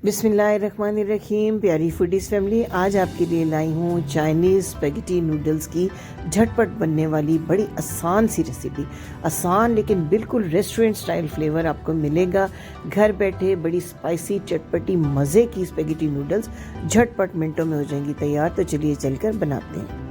बिस्मिल्लाहिर्रहमानिर्रहीम। प्यारी foodies family, आज आपके लिए लाई हूँ चाइनीज़ स्पेगेटी नूडल्स की झटपट बनने वाली बड़ी आसान सी रेसिपी। आसान लेकिन बिल्कुल रेस्टोरेंट स्टाइल फ्लेवर आपको मिलेगा। घर बैठे बड़ी स्पाइसी चटपटी मज़े की स्पेगेटी नूडल्स झटपट मिनटों में हो जाएंगी तैयार। तो चलिए चलकर बनाते हैं।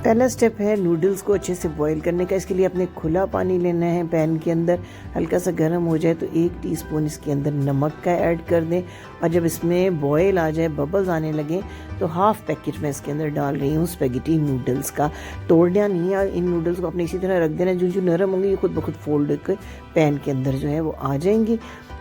पहला स्टेप है नूडल्स को अच्छे से बॉईल करने का। इसके लिए अपने खुला पानी लेना है। पैन के अंदर हल्का सा गर्म हो जाए तो 1 टीस्पून इसके अंदर नमक का ऐड कर दें, और जब इसमें बॉयल आ जाए, बबल्स आने लगे, तो हाफ पैकेट में इसके अंदर डाल रही हूँ स्पेगेटी नूडल्स का। तोड़ना नहीं है, इन नूडल्स को अपने इसी तरह रख देना। जो नरम होंगे ये खुद ब खुद फोल्ड होकर पैन के अंदर जो है वो आ जाएंगी।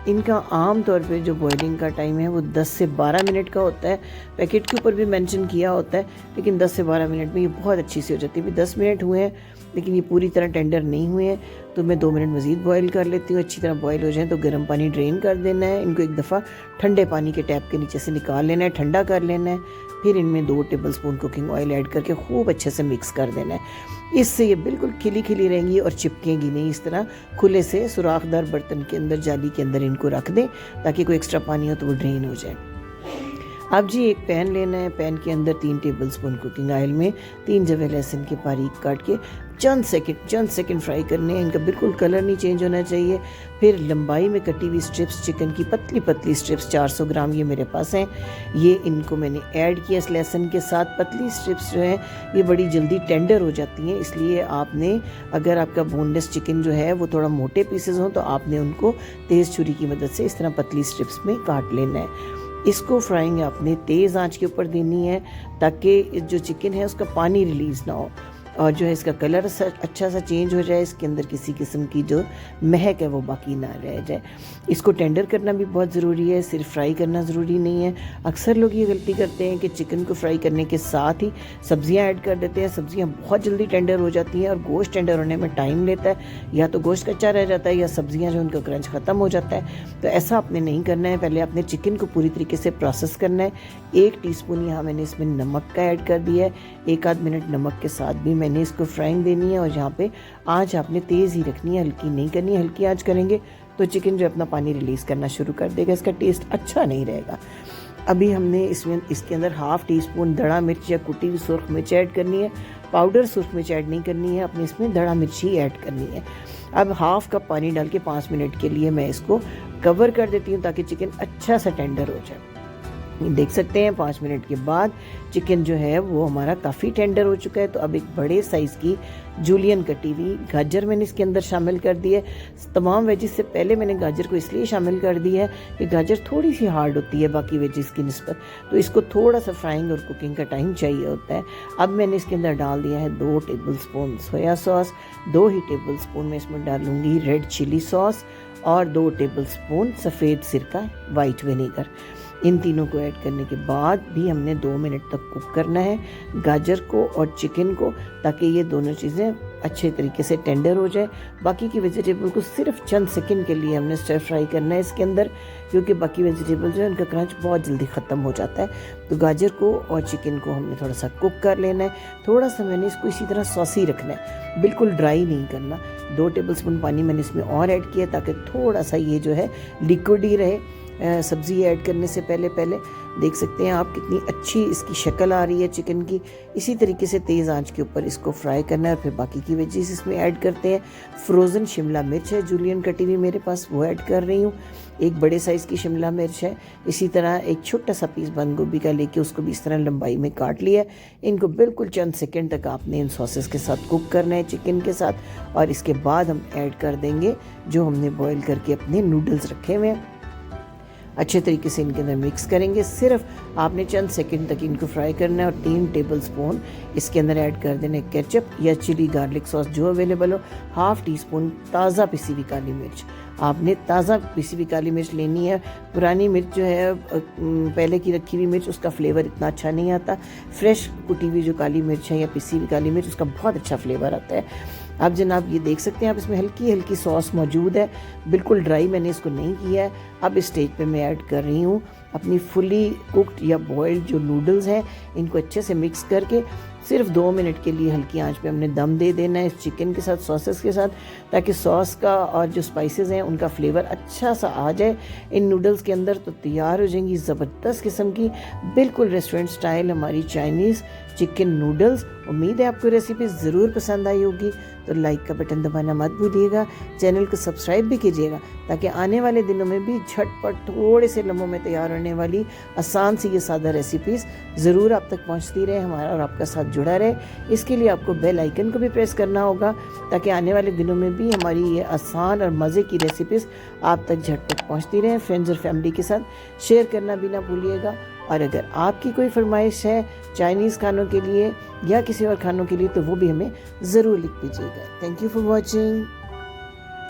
इनका आम तौर पे जो बॉइलिंग का टाइम है वो 10 से 12 मिनट का होता है। पैकेट के ऊपर भी मेंशन किया होता है, लेकिन 10 से 12 मिनट में ये बहुत अच्छी सी हो जाती है। अभी 10 मिनट हुए हैं लेकिन ये पूरी तरह टेंडर नहीं हुए हैं, तो मैं 2 मिनट मज़ीद बॉईल कर लेती हूँ। अच्छी तरह बॉईल हो जाए तो गर्म पानी ड्रेन कर देना है। इनको एक दफ़ा ठंडे पानी के टैप के नीचे से निकाल लेना है, ठंडा कर लेना है। फिर इनमें 2 टेबलस्पून कुकिंग ऑयल ऐड करके खूब अच्छे से मिक्स कर देना है। इससे ये बिल्कुल खिली खिली रहेंगी और चिपकेंगी नहीं। इस तरह खुले से सुराखदार बर्तन के अंदर, जाली के अंदर इनको रख दें ताकि कोई एक्स्ट्रा पानी हो तो वो ड्रेन हो जाए। अब जी एक पैन लेना है। पैन के अंदर 3 टेबलस्पून कुकिंग ऑयल में 3 जवे लहसुन के बारीक काट के चंद सेकंड फ्राई करने हैं। इनका बिल्कुल कलर नहीं चेंज होना चाहिए। फिर लंबाई में कटी हुई स्ट्रिप्स चिकन की, पतली पतली स्ट्रिप्स 400 ग्राम ये मेरे पास हैं। ये इनको मैंने ऐड किया इस लहसुन के साथ। पतली स्ट्रिप्स जो हैं ये बड़ी जल्दी टेंडर हो जाती हैं, इसलिए आपने, अगर आपका बोनलेस चिकन जो है वो थोड़ा मोटे पीसेस हों तो आपने उनको तेज़ छुरी की मदद से इस तरह पतली स्ट्रिप्स में काट लेना है। इसको फ्राइंग आपने तेज़ आंच के ऊपर देनी है ताकि जो चिकन है उसका पानी रिलीज़ ना हो, और जो है इसका कलर अच्छा सा चेंज हो जाए, इसके अंदर किसी किस्म की जो महक है वो बाकी ना रह जाए। इसको टेंडर करना भी बहुत ज़रूरी है, सिर्फ फ्राई करना ज़रूरी नहीं है। अक्सर लोग ये गलती करते हैं कि चिकन को फ्राई करने के साथ ही सब्ज़ियाँ ऐड कर देते हैं। सब्ज़ियाँ बहुत जल्दी टेंडर हो जाती हैं और गोश्त टेंडर होने में टाइम लेता है। या तो गोश्त कच्चा रह जाता है या सब्ज़ियाँ जो उनका क्रंच ख़त्म हो जाता है। तो ऐसा आपने नहीं करना है। पहले आपने चिकन को पूरी तरीके से प्रोसेस करना है। 1 टीस्पून यहाँ मैंने इसमें नमक का ऐड कर दिया है। 1 आध मिनट नमक के साथ भी मैंने इसको फ्राइंग देनी है, और यहाँ पे आंच आपने तेज़ ही रखनी है, हल्की नहीं करनी है। हल्की आंच करेंगे तो चिकन जो अपना पानी रिलीज़ करना शुरू कर देगा, इसका टेस्ट अच्छा नहीं रहेगा। अभी हमने इसके अंदर हाफ टीस्पून दड़ा मिर्च या कुटी हुई सुर्ख मिर्च ऐड करनी है। पाउडर सुर्ख मिर्च ऐड नहीं करनी है, अपने इसमें दड़ा मिर्च ही ऐड करनी है। अब हाफ कप पानी डाल के 5 मिनट के लिए मैं इसको कवर कर देती हूँ ताकि चिकन अच्छा सा टेंडर हो जाए। देख सकते हैं 5 मिनट के बाद चिकन जो है वो हमारा काफ़ी टेंडर हो चुका है। तो अब एक बड़े साइज़ की जूलियन कटी हुई गाजर मैंने इसके अंदर शामिल कर दी है। तमाम वेजिस से पहले मैंने गाजर को इसलिए शामिल कर दी है कि गाजर थोड़ी सी हार्ड होती है बाकी वेजिस की निस्बत, तो इसको थोड़ा सा फ्राइंग और कुकिंग का टाइम चाहिए होता है। अब मैंने इसके अंदर डाल दिया है 2 टेबलस्पून सोया सॉस, 2 ही टेबलस्पून में इसमें डालूंगी रेड चिली सॉस, और 2 टेबलस्पून सफ़ेद सिरका वाइट विनेगर। इन तीनों को ऐड करने के बाद भी हमने 2 मिनट तक कुक करना है गाजर को और चिकन को, ताकि ये दोनों चीज़ें अच्छे तरीके से टेंडर हो जाए। बाकी की वेजिटेबल को सिर्फ चंद सेकंड के लिए हमने स्टर फ्राई करना है इसके अंदर, क्योंकि बाकी वेजिटेबल जो है उनका क्रंच बहुत जल्दी ख़त्म हो जाता है। तो गाजर को और चिकन को हमने थोड़ा सा कुक कर लेना है। थोड़ा सा मैंने इसको इसी तरह सॉसी रखना है, बिल्कुल ड्राई नहीं करना। 2 टेबलस्पून पानी मैंने इसमें और ऐड किया ताकि थोड़ा सा ये जो है लिक्विड ही रहे। सब्ज़ी ऐड करने से पहले देख सकते हैं आप कितनी अच्छी इसकी शक्ल आ रही है चिकन की। इसी तरीके से तेज़ आंच के ऊपर इसको फ्राई करना है, और फिर बाकी की वेजिस इसमें ऐड करते हैं। फ्रोज़न शिमला मिर्च है जूलियन कटी हुई मेरे पास, वो ऐड कर रही हूँ। एक बड़े साइज़ की शिमला मिर्च है। इसी तरह एक छोटा सा पीस बंद गोभी का लेके उसको भी इस तरह लंबाई में काट लिया। इनको बिल्कुल चंद सेकंड तक आपने इन सॉसेस के साथ कुक करना है चिकन के साथ, और इसके बाद हम ऐड कर देंगे जो हमने बॉईल करके अपने नूडल्स रखे हुए हैं। अच्छे तरीके से इनके अंदर मिक्स करेंगे। सिर्फ आपने चंद सेकंड तक इनको फ्राई करना है, और 3 टेबलस्पून इसके अंदर ऐड कर देने केचप या चिली गार्लिक सॉस जो अवेलेबल हो। हाफ टीस्पून ताज़ा पिसी हुई काली मिर्च, आपने ताज़ा पिसी हुई काली मिर्च लेनी है। पुरानी मिर्च जो है पहले की रखी हुई मिर्च, उसका फ्लेवर इतना अच्छा नहीं आता। फ्रेश कुटी हुई जो काली मिर्च है या पिसी हुई काली मिर्च, उसका बहुत अच्छा फ्लेवर आता है। अब जनाब ये देख सकते हैं आप, इसमें हल्की हल्की सॉस मौजूद है, बिल्कुल ड्राई मैंने इसको नहीं किया है। अब इस स्टेज पे मैं ऐड कर रही हूँ अपनी फुली कुक्ड या बॉइल्ड जो नूडल्स हैं, इनको अच्छे से मिक्स करके सिर्फ 2 मिनट के लिए हल्की आंच पे हमने दम दे देना है इस चिकन के साथ, सॉसेस के साथ, ताकि सॉस का और जो स्पाइसेस हैं उनका फ्लेवर अच्छा सा आ जाए इन नूडल्स के अंदर। तो तैयार हो जाएंगी ज़बरदस्त किस्म की बिल्कुल रेस्टोरेंट स्टाइल हमारी चाइनीज़ चिकन नूडल्स। उम्मीद है आपको रेसिपी ज़रूर पसंद आई होगी। तो लाइक का बटन दबाना मत भूलिएगा, चैनल को सब्सक्राइब भी कीजिएगा, ताकि आने वाले दिनों में भी झटपट थोड़े से लम्हों में तैयार होने वाली आसान सी ये सादा रेसिपीज़ ज़रूर आप तक पहुंचती रहे, हमारा और आपका साथ जुड़ा रहे। इसके लिए आपको बेल आइकन को भी प्रेस करना होगा, ताकि आने वाले दिनों में भी हमारी ये आसान और मज़े की रेसिपीज़ आप तक झटपट पहुँचती रहें। फ्रेंड्स और फैमिली के साथ शेयर करना भी ना भूलिएगा। और अगर आपकी कोई फरमाइश है चाइनीज़ खानों के लिए या किसी और खानों के लिए, तो वो भी हमें ज़रूर लिख दीजिएगा। Thank you for watching.